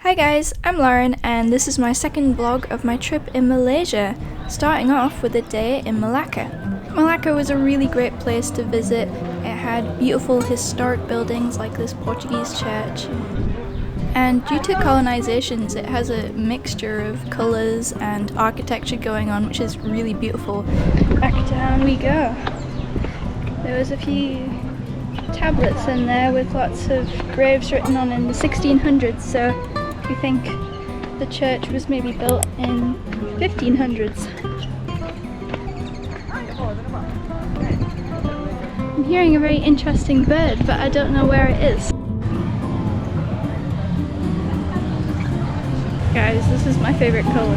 Hi guys, I'm Lauren and this is my second vlog of my trip in Malaysia, starting off with a day in Malacca. Malacca was a really great place to visit. It had beautiful historic buildings like this Portuguese church. And due to colonizations, it has a mixture of colours and architecture going on, which is really beautiful. Back down we go. There was a few tablets in there with lots of graves written on in the 1600s, so we think the church was maybe built in 1500s. I'm hearing a very interesting bird, but I don't know where it is. Guys, this is my favorite color.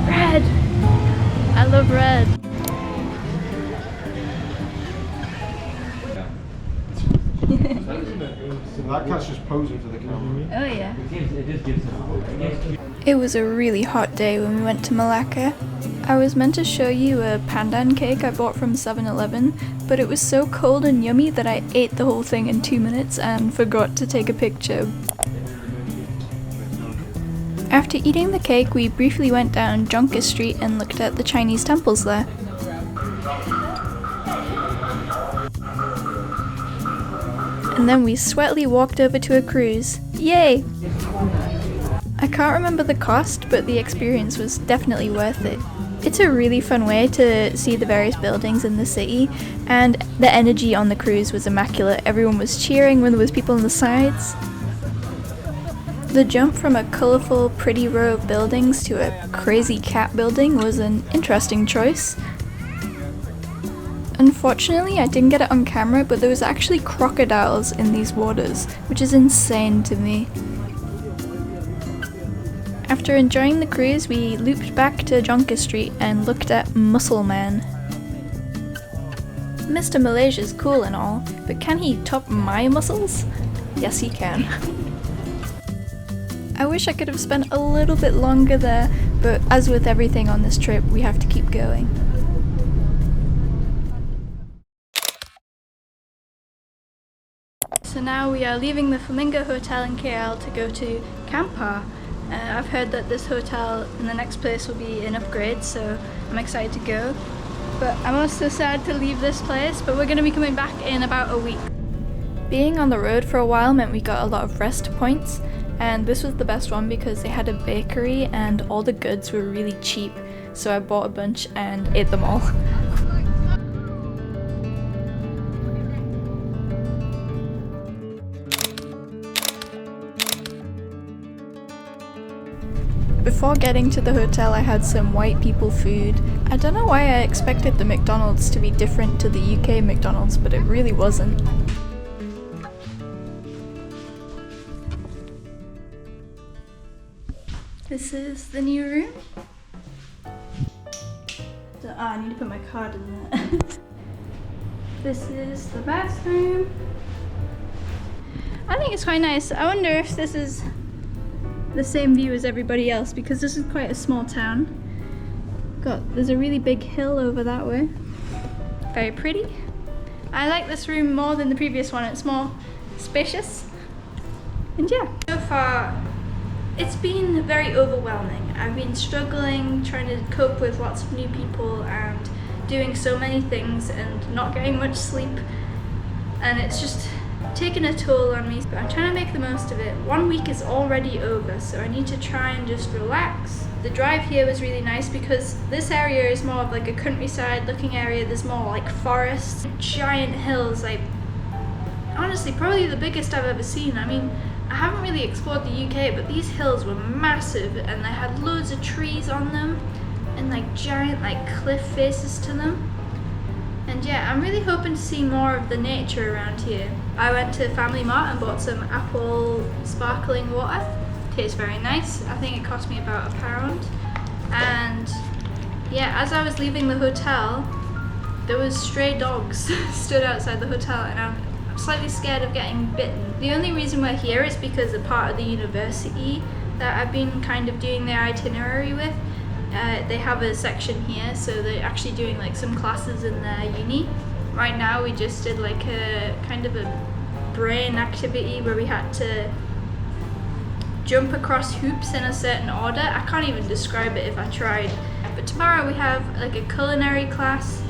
Red! I love red. That cat's just posing for the camera. Oh yeah. It was a really hot day when we went to Malacca. I was meant to show you a pandan cake I bought from 7-Eleven, but it was so cold and yummy that I ate the whole thing in 2 minutes and forgot to take a picture. After eating the cake, we briefly went down Jonker Street and looked at the Chinese temples there. And then we sweatily walked over to a cruise. Yay! I can't remember the cost, but the experience was definitely worth it. It's a really fun way to see the various buildings in the city, and the energy on the cruise was immaculate. Everyone was cheering when there was people on the sides. The jump from a colourful, pretty row of buildings to a crazy cat building was an interesting choice. Unfortunately, I didn't get it on camera, but there was actually crocodiles in these waters, which is insane to me. After enjoying the cruise, we looped back to Jonker Street and looked at Mussel Man. Mr. Malaysia's cool and all, but can he top my mussels? Yes, he can. I wish I could have spent a little bit longer there, but as with everything on this trip, we have to keep going. So now we are leaving the Flamingo Hotel in KL to go to Kampar. I've heard that this hotel in the next place will be an upgrade, so I'm excited to go. But I'm also sad to leave this place, but we're going to be coming back in about a week. Being on the road for a while meant we got a lot of rest points, and this was the best one because they had a bakery and all the goods were really cheap, so I bought a bunch and ate them all. Before getting to the hotel, I had some white people food. I don't know why I expected the McDonald's to be different to the UK McDonald's, but it really wasn't. This is the new room. I need to put my card in there. This is the bathroom. I think it's quite nice. I wonder if this is the same view as everybody else, because this is quite a small town. There's a really big hill over that way. Very pretty. I like this room more than the previous one. It's more spacious. And yeah, so far it's been very overwhelming. I've been struggling, trying to cope with lots of new people and doing so many things and not getting much sleep. And it's just taken a toll on me, but I'm trying to make the most of it. 1 week is already over, so I need to try and just relax. The drive here was really nice because this area is more of like a countryside looking area. There's more like forests, giant hills, like honestly probably the biggest I've ever seen. I mean, I haven't really explored the UK, but these hills were massive and they had loads of trees on them and like giant like cliff faces to them. And yeah, I'm really hoping to see more of the nature around here. I went to Family Mart and bought some apple sparkling water. Tastes very nice. I think it cost me about £1. And yeah, as I was leaving the hotel, there was stray dogs stood outside the hotel, and I'm slightly scared of getting bitten. The only reason we're here is because a part of the university that I've been kind of doing their itinerary with, they have a section here, so they're actually doing like some classes in their uni. Right now we just did like a kind of a brain activity where we had to jump across hoops in a certain order. I can't even describe it if I tried. But tomorrow we have like a culinary class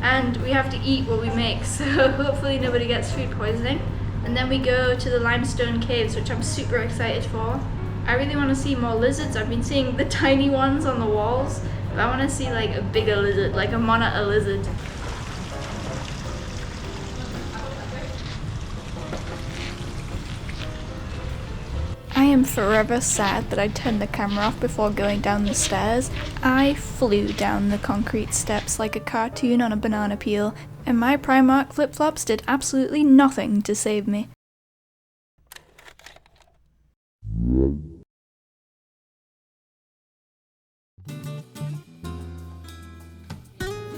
and we have to eat what we make, so hopefully nobody gets food poisoning. And then we go to the limestone caves, which I'm super excited for. I really want to see more lizards. I've been seeing the tiny ones on the walls, but I want to see like a bigger lizard, like a monitor lizard. I am forever sad that I turned the camera off before going down the stairs. I flew down the concrete steps like a cartoon on a banana peel, and my Primark flip-flops did absolutely nothing to save me.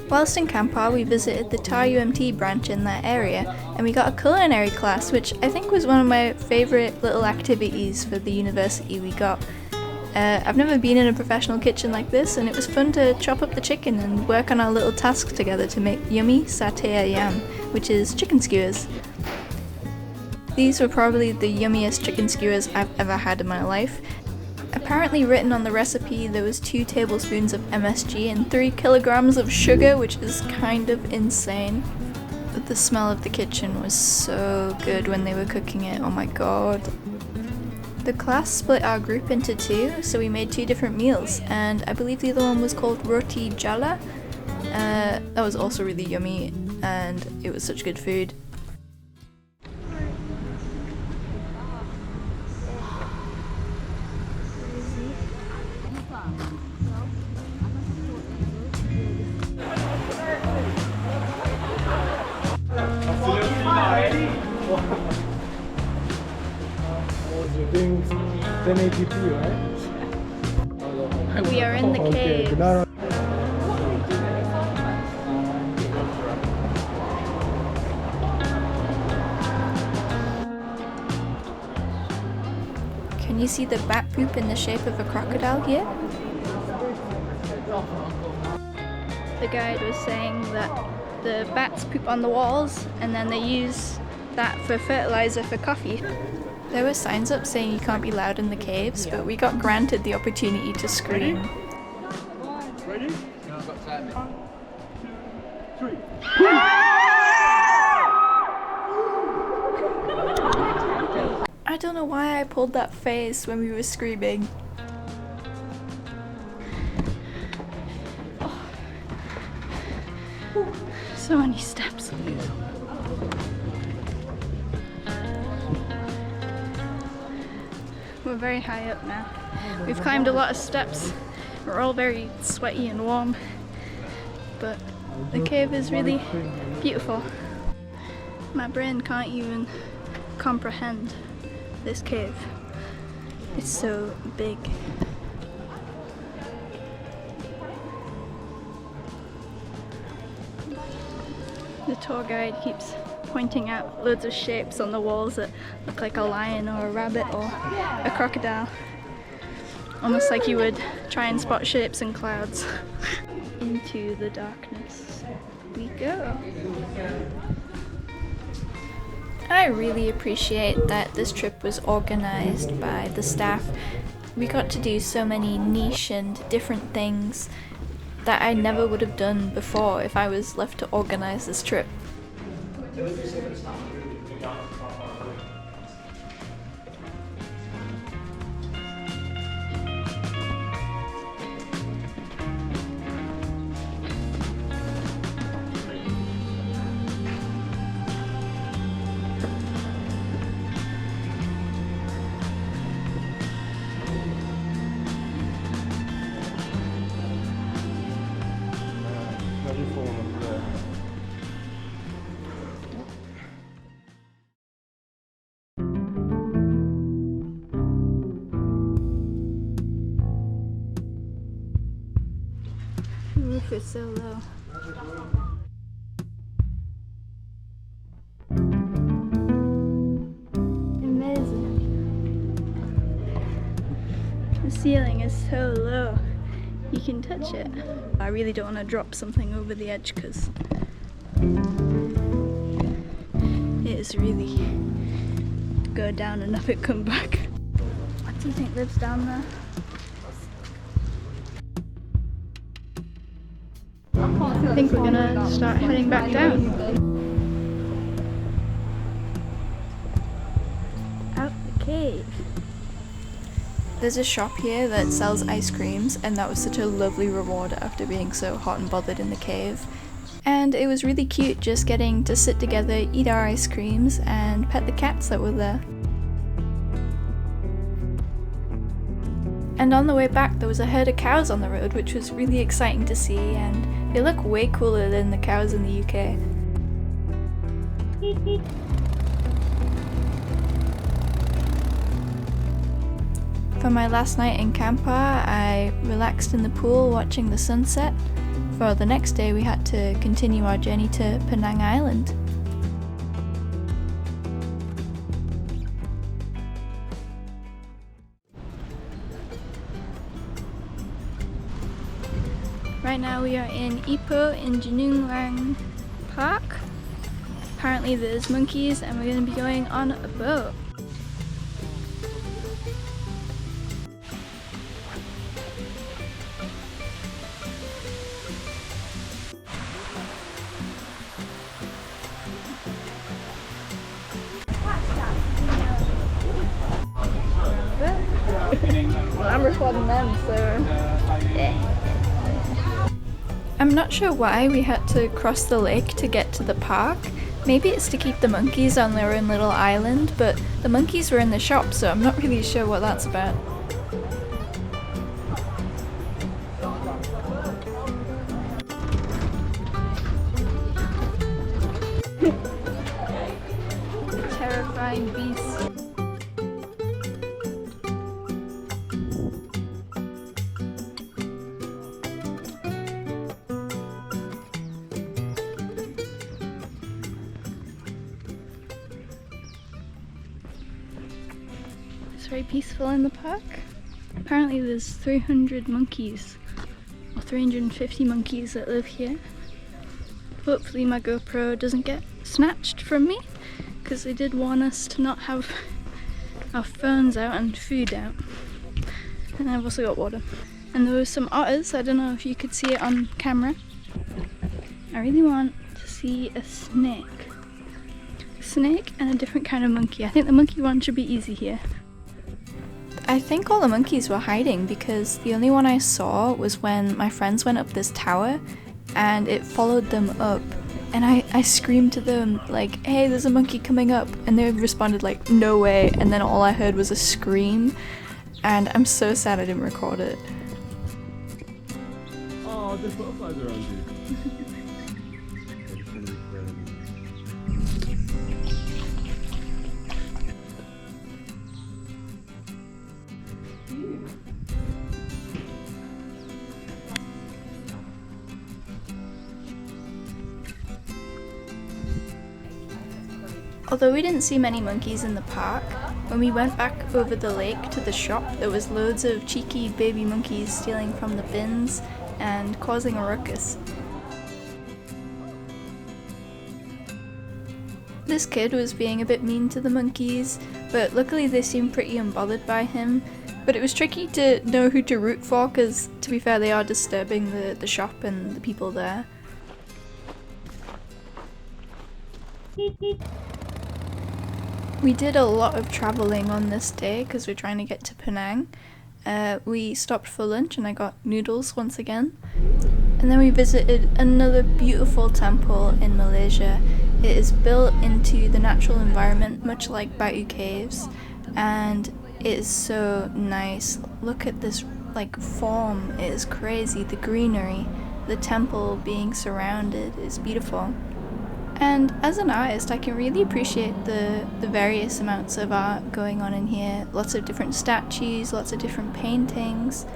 Whilst in Kampar, we visited the Tar UMT branch in that area, and we got a culinary class, which I think was one of my favourite little activities for the university we got. I've never been in a professional kitchen like this, and it was fun to chop up the chicken and work on our little task together to make yummy satay ayam, which is chicken skewers. These were probably the yummiest chicken skewers I've ever had in my life. Apparently written on the recipe there was 2 tablespoons of MSG and 3 kilograms of sugar, which is kind of insane. But the smell of the kitchen was so good when they were cooking it, oh my god. The class split our group into 2, so we made 2 different meals, and I believe the other one was called roti jala. That was also really yummy, and it was such good food. You're doing 1080p, right? We are in the cave. Can you see the bat poop in the shape of a crocodile here? The guide was saying that the bats poop on the walls and then they use that for fertilizer for coffee. There were signs up saying you can't be loud in the caves, but we got granted the opportunity to scream. Ready? I don't know why I pulled that face when we were screaming. Oh. So many steps. We're very high up now. We've climbed a lot of steps. We're all very sweaty and warm, but the cave is really beautiful. My brain can't even comprehend this cave. It's so big. The tour guide keeps pointing out loads of shapes on the walls that look like a lion or a rabbit or a crocodile. Almost like you would try and spot shapes in clouds. Into the darkness we go. I really appreciate that this trip was organised by the staff. We got to do so many niche and different things that I never would have done before if I was left to organise this trip. The roof is so low. Amazing. The ceiling is so low. You can touch it. I really don't want to drop something over the edge because it is really go down and up it come back. What's do you think lives down there? I think we're gonna start heading back down. Out the cave. There's a shop here that sells ice creams, and that was such a lovely reward after being so hot and bothered in the cave. And it was really cute just getting to sit together, eat our ice creams, and pet the cats that were there. And on the way back there was a herd of cows on the road, which was really exciting to see, and they look way cooler than the cows in the UK. For my last night in Kampar, I relaxed in the pool watching the sunset. For the next day we had to continue our journey to Penang Island. Right now we are in Ipoh in Janung Park. Apparently there's monkeys and we're going to be going on a boat. Well, I'm recording them, so yeah. I'm not sure why we had to cross the lake to get to the park. Maybe it's to keep the monkeys on their own little island, but the monkeys were in the shop, so I'm not really sure what that's about. Terrifying beast. It's very peaceful in the park. Apparently there's 300 monkeys, or 350 monkeys that live here. Hopefully my GoPro doesn't get snatched from me, because they did warn us to not have our phones out and food out. And I've also got water. And there was some otters, I don't know if you could see it on camera. I really want to see a snake. A snake and a different kind of monkey. I think the monkey one should be easy here. I think all the monkeys were hiding because the only one I saw was when my friends went up this tower and it followed them up, and I screamed to them like, hey, there's a monkey coming up, and they responded like, no way, and then all I heard was a scream, and I'm so sad I didn't record it. Oh, there's butterflies around you. Although we didn't see many monkeys in the park, when we went back over the lake to the shop, there was loads of cheeky baby monkeys stealing from the bins and causing a ruckus. This kid was being a bit mean to the monkeys, but luckily they seemed pretty unbothered by him. But it was tricky to know who to root for because, to be fair, they are disturbing the shop and the people there. We did a lot of travelling on this day because we're trying to get to Penang. We stopped for lunch and I got noodles once again. And then we visited another beautiful temple in Malaysia. It is built into the natural environment, much like Batu Caves, and it is so nice. Look at this form, it is crazy. The greenery, the temple being surrounded is beautiful. And as an artist, I can really appreciate the various amounts of art going on in here. Lots of different statues, lots of different paintings,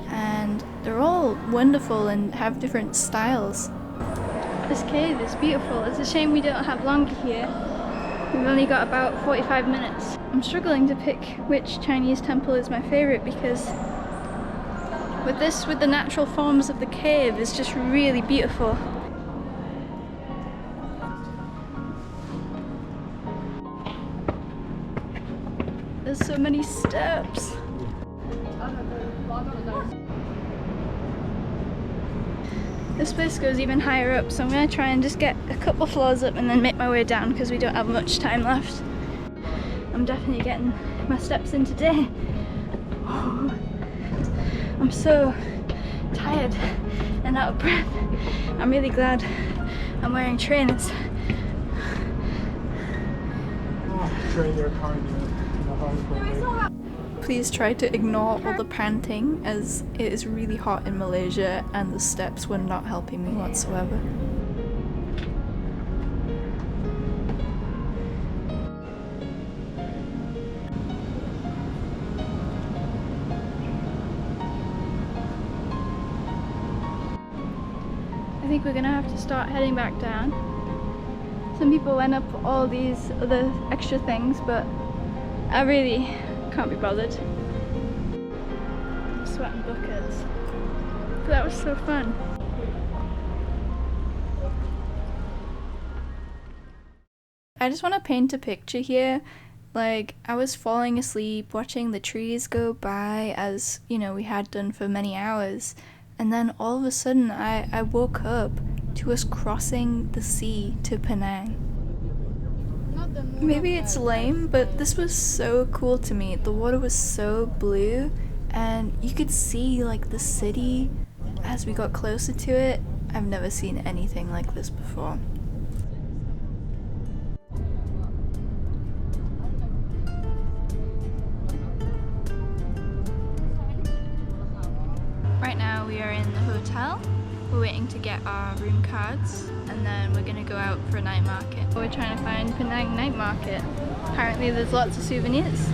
and they're all wonderful and have different styles. This cave is beautiful. It's a shame we don't have longer here. We've only got about 45 minutes. I'm struggling to pick which Chinese temple is my favorite because with the natural forms of the cave, it's just really beautiful. There's so many steps. This place goes even higher up, so I'm going to try and just get a couple floors up and then make my way down because we don't have much time left. I'm definitely getting my steps in today. I'm so tired and out of breath. I'm really glad I'm wearing trainers. Train your car in the hardcore. Please try to ignore all the panting as it is really hot in Malaysia and the steps were not helping me whatsoever. I think we're gonna have to start heading back down. Some people went up all these other extra things, but I really can't be bothered. I'm sweating buckets. But that was so fun. I just want to paint a picture here. Like, I was falling asleep watching the trees go by as, you know, we had done for many hours. And then all of a sudden I woke up to us crossing the sea to Penang. Maybe it's lame, but this was so cool to me. The water was so blue and you could see like the city as we got closer to it. I've never seen anything like this before. Right now we are in the hotel. We're waiting to get our room cards and then we're gonna go out for a night market. We're trying to find Penang night market. Apparently there's lots of souvenirs.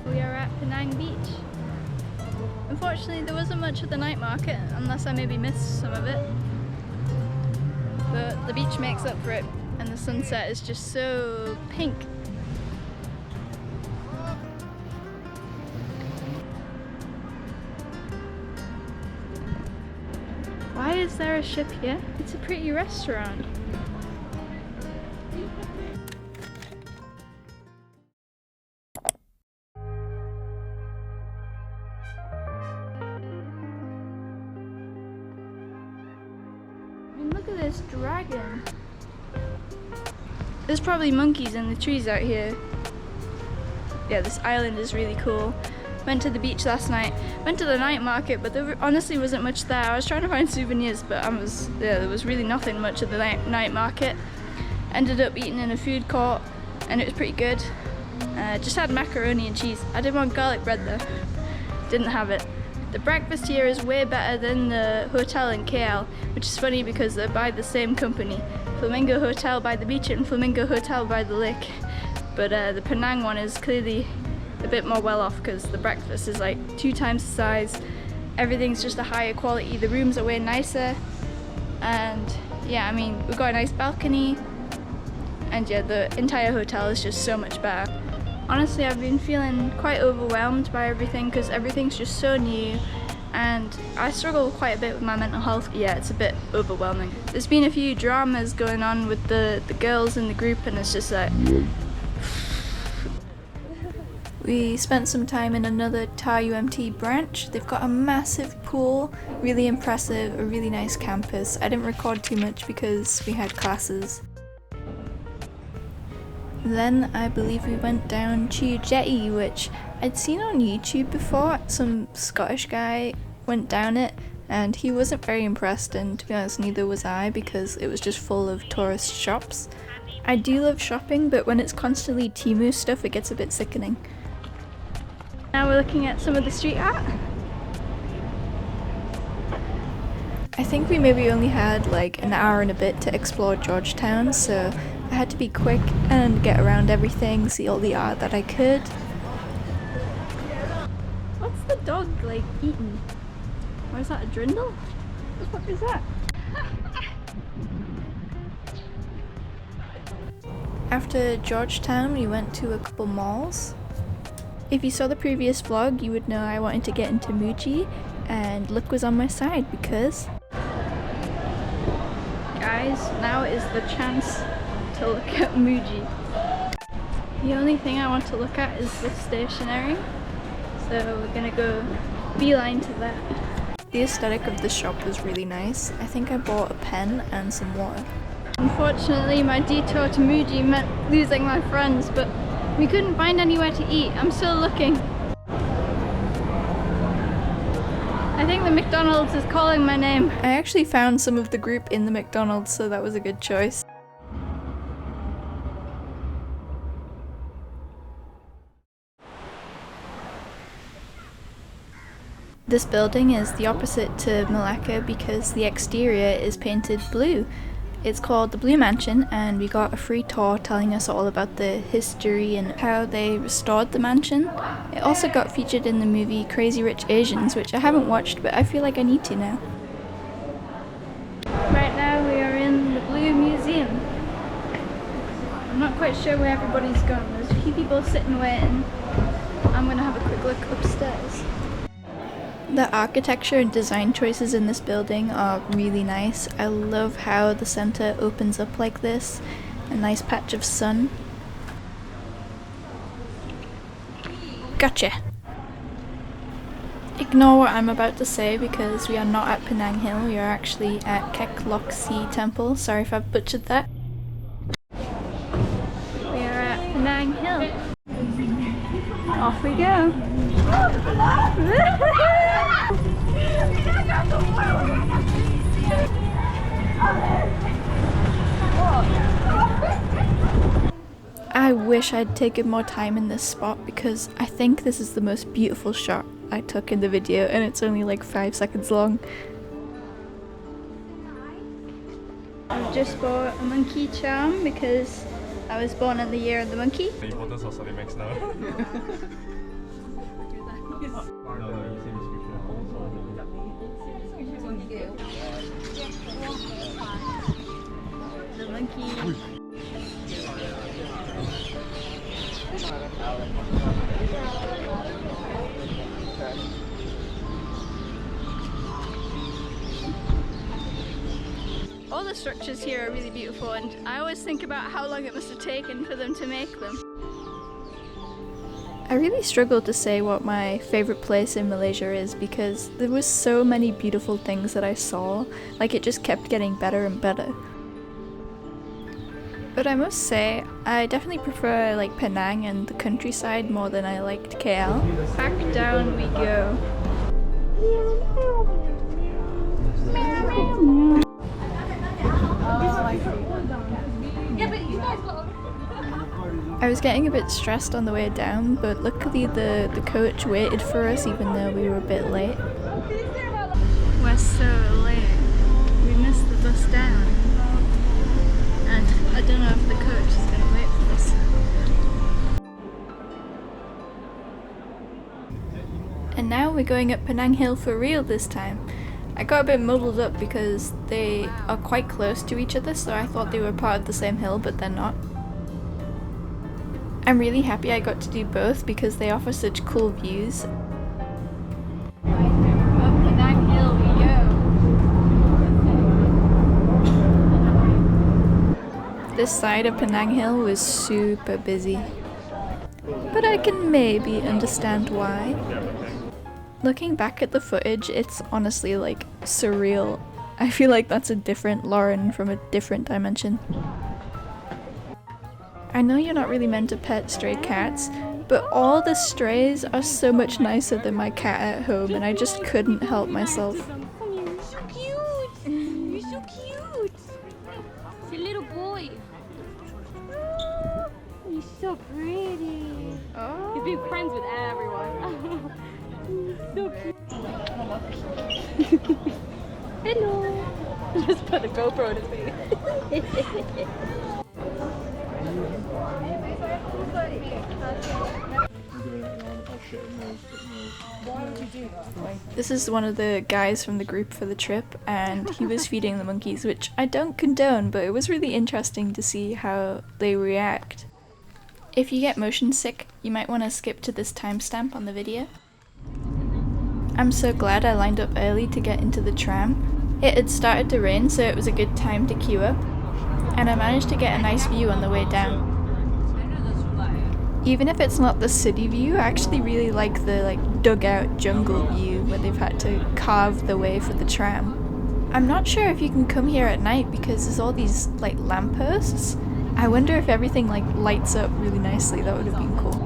We are at Penang Beach. Unfortunately there wasn't much of the night market unless I maybe missed some of it. But the beach makes up for it and the sunset is just so pink. Why is there a ship here? It's a pretty restaurant. I mean, look at this dragon. There's probably monkeys in the trees out here. Yeah, this island is really cool. Went to the beach last night, went to the night market, but there honestly wasn't much there. I was trying to find souvenirs, but there was really nothing much at the night market. Ended up eating in a food court, and it was pretty good. Just had macaroni and cheese. I did want garlic bread though. Didn't have it. The breakfast here is way better than the hotel in KL, which is funny because they're by the same company. Flamingo Hotel by the beach and Flamingo Hotel by the lake. But the Penang one is clearly a bit more well off because the breakfast is like 2 times the size. Everything's just a higher quality. The rooms are way nicer. And yeah, I mean, we've got a nice balcony. And yeah, the entire hotel is just so much better. Honestly, I've been feeling quite overwhelmed by everything because everything's just so new. And I struggle quite a bit with my mental health. Yeah, it's a bit overwhelming. There's been a few dramas going on with the girls in the group and it's just like... We spent some time in another TAR UMT branch. They've got a massive pool, really impressive, a really nice campus. I didn't record too much because we had classes. Then I believe we went down Chiu Jetty, which I'd seen on YouTube before. Some Scottish guy went down it and he wasn't very impressed, and to be honest neither was I because it was just full of tourist shops. I do love shopping, but when it's constantly Temu stuff it gets a bit sickening. Now we're looking at some of the street art. I think we maybe only had like an hour and a bit to explore GeorgeTown, so I had to be quick and get around everything, see all the art that I could. What's the dog like eating? Or is that a drindle? What the fuck is that? After GeorgeTown we went to a couple malls. If you saw the previous vlog, you would know I wanted to get into Muji, and luck was on my side because... Guys, now is the chance to look at Muji. The only thing I want to look at is the stationery, so we're gonna go beeline to that. The aesthetic of the shop was really nice. I think I bought a pen and some water. Unfortunately, my detour to Muji meant losing my friends, but we couldn't find anywhere to eat. I'm still looking. I think the McDonald's is calling my name. I actually found some of the group in the McDonald's, so that was a good choice. This building is the opposite to Malacca because the exterior is painted blue. It's called the Blue Mansion, and we got a free tour telling us all about the history and how they restored the mansion. It also got featured in the movie Crazy Rich Asians, which I haven't watched, but I feel like I need to now. Right now we are in the Blue Museum. I'm not quite sure where everybody's gone. There's a few people sitting waiting. I'm going to have a quick look upstairs. The architecture and design choices in this building are really nice. I love how the center opens up like this, a nice patch of sun. Gotcha! Ignore what I'm about to say because we are not at Penang Hill, we are actually at Kek Lok Si Temple. Sorry if I've butchered that. We are at Penang Hill. Off we go! I wish I'd taken more time in this spot because I think this is the most beautiful shot I took in the video, and it's only like 5 seconds long. I've just bought a monkey charm because I was born in the year of the monkey. The monkey. All the structures here are really beautiful, and I always think about how long it must have taken for them to make them. I really struggle to say what my favourite place in Malaysia is because there was so many beautiful things that I saw, like it just kept getting better and better. But I must say, I definitely prefer like Penang and the countryside more than I liked KL. Back down we go. I was getting a bit stressed on the way down, but luckily the coach waited for us even though we were a bit late. We're so late. We missed the bus down. And I don't know if the coach is going to wait for us. And now we're going up Penang Hill for real this time. I got a bit muddled up because they are quite close to each other, so I thought they were part of the same hill, but they're not. I'm really happy I got to do both because they offer such cool views. Up Penang Hill we go. This side of Penang Hill was super busy, but I can maybe understand why. Looking back at the footage, it's honestly like surreal. I feel like that's a different Lauren from a different dimension. I know you're not really meant to pet stray cats, but all the strays are so much nicer than my cat at home, and I just couldn't help myself. You're so cute! You're so cute! It's a little boy. He's so pretty. Oh. He's been friends with everyone. So cute. Hello. Just put a GoPro in his face. This is one of the guys from the group for the trip, and he was feeding the monkeys, which I don't condone, but it was really interesting to see how they react. If you get motion sick, you might want to skip to this timestamp on the video. I'm so glad I lined up early to get into the tram. It had started to rain, so it was a good time to queue up. and I managed to get a nice view on the way down. Even if it's not the city view, I actually really like the dugout jungle view where they've had to carve the way for the tram. I'm not sure if you can come here at night because there's all these lampposts. I wonder if everything lights up really nicely. That would have been cool.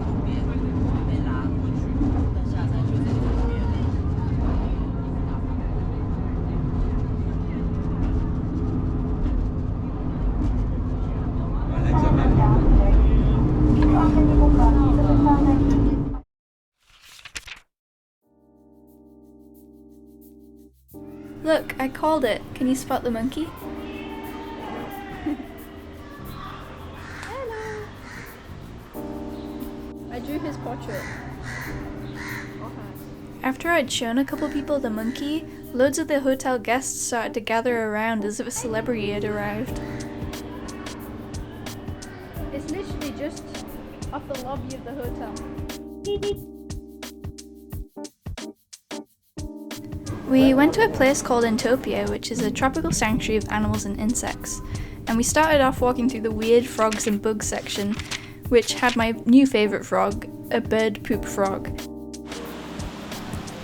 Look, I called it. Can you spot the monkey? Hello. I drew his portrait. After I'd shown a couple people the monkey, loads of the hotel guests started to gather around as if a celebrity had arrived. It's literally just off the lobby of the hotel. We went to a place called Entopia, which is a tropical sanctuary of animals and insects, and we started off walking through the weird frogs and bugs section, which had my new favourite frog, a bird poop frog.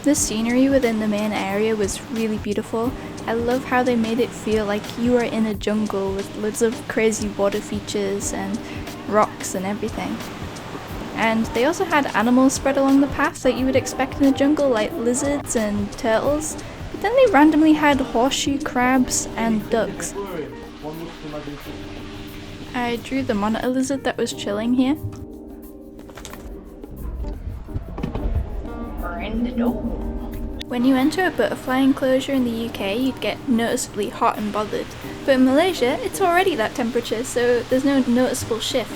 The scenery within the main area was really beautiful. I love how they made it feel like you were in a jungle with loads of crazy water features and rocks and everything. And they also had animals spread along the path that you would expect in a jungle, like lizards and turtles, but then they randomly had horseshoe crabs and ducks. I drew the monitor lizard that was chilling here. When you enter a butterfly enclosure in the UK, you'd get noticeably hot and bothered, but in Malaysia, it's already that temperature, so there's no noticeable shift.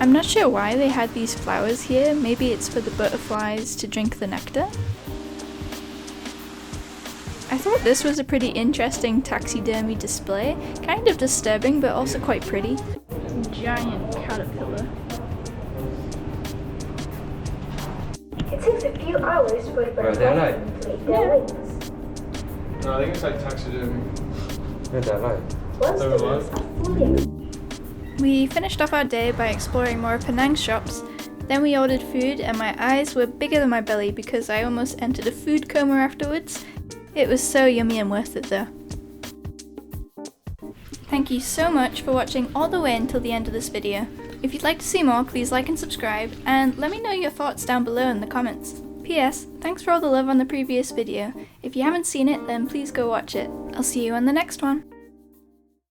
I'm not sure why they had these flowers here. Maybe it's for the butterflies to drink the nectar. I thought this was a pretty interesting taxidermy display. Kind of disturbing, but also quite pretty. Giant caterpillar. It takes a few hours for the butterflies to make their wings. No, I think it's like taxidermy. Once the wings are fully We finished off our day by exploring more of Penang's shops, then we ordered food and my eyes were bigger than my belly because I almost entered a food coma afterwards. It was so yummy and worth it though. Thank you so much for watching all the way until the end of this video. If you'd like to see more, please like and subscribe, and let me know your thoughts down below in the comments. P.S. Thanks for all the love on the previous video. If you haven't seen it, then please go watch it. I'll see you on the next one.